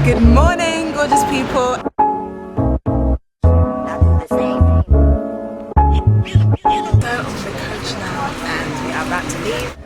Good morning, gorgeous people. So on the coach now, and we are about to leave.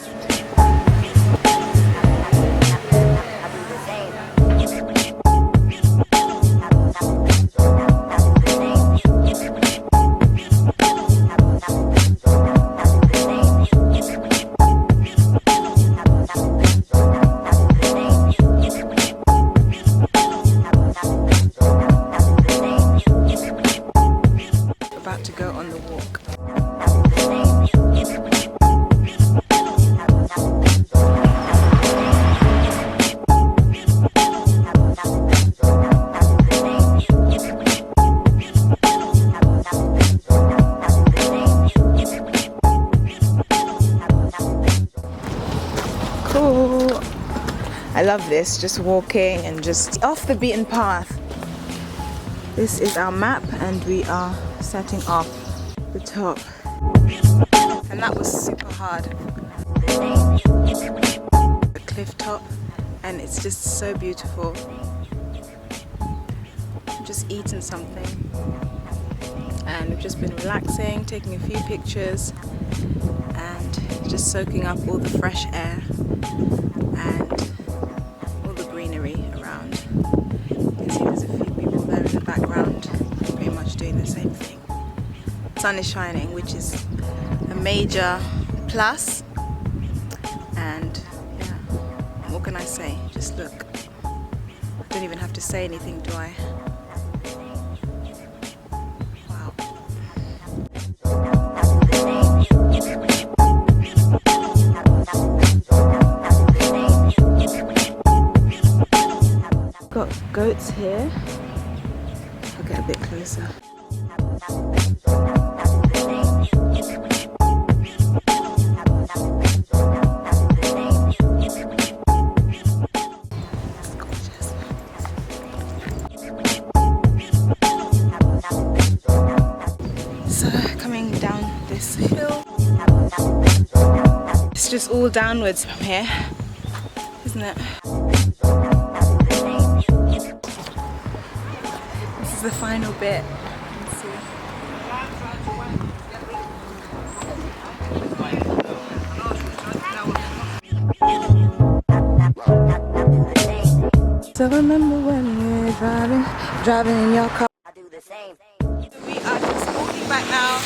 About to go on the walk. Cool. I love this, just walking and just off the beaten path. This is our map and we are setting off the top, and that was super hard. The cliff top, and it's just so beautiful. I've just eaten something and we've just been relaxing, taking a few pictures and just soaking up all the fresh air and all the greenery around. You can see there's a few people there in the background pretty much doing the same thing. The sun is shining, which is a major plus, and yeah, what can I say? Just look. I don't even have to say anything, do I? Wow. Got goats here. I'll get a bit closer. So coming down this hill, it's just all downwards from here, isn't it? This is the final bit. Let's see. So remember when we were driving in your car. I do the same. We are just walking back now,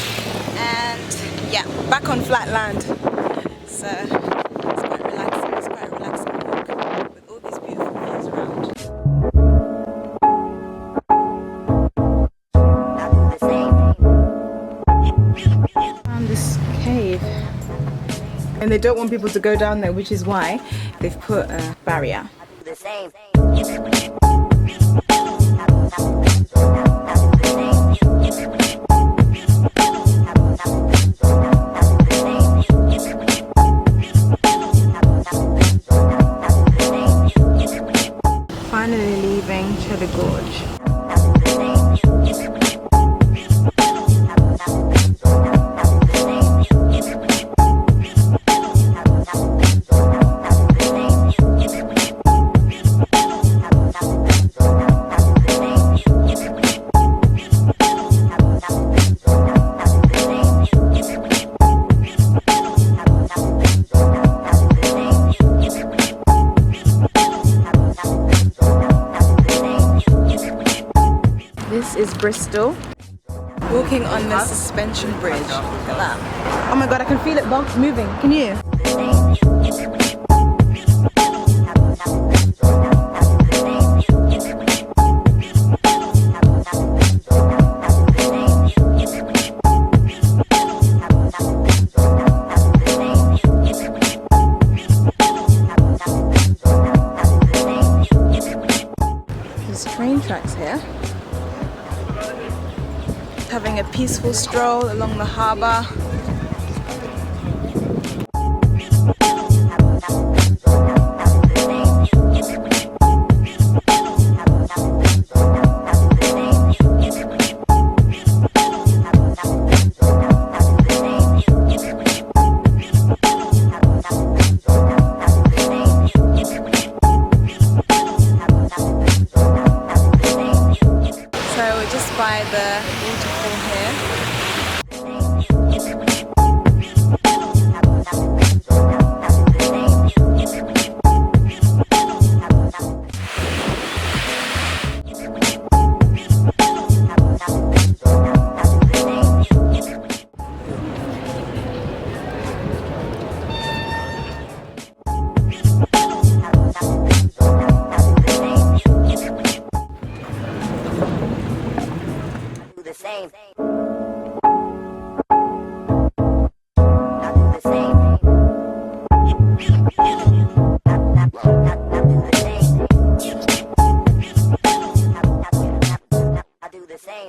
and yeah, back on flat land. So it's quite relaxing. It's quite a relaxing walk with all these beautiful views around. Found this cave, and they don't want people to go down there, which is why they've put a barrier. The same. Finally leaving Cheddar Gorge. This is Bristol. Walking on the suspension bridge. Look at that. Oh my god, I can feel it moving. Can you? There's train tracks here. Having a peaceful stroll along the harbour. by the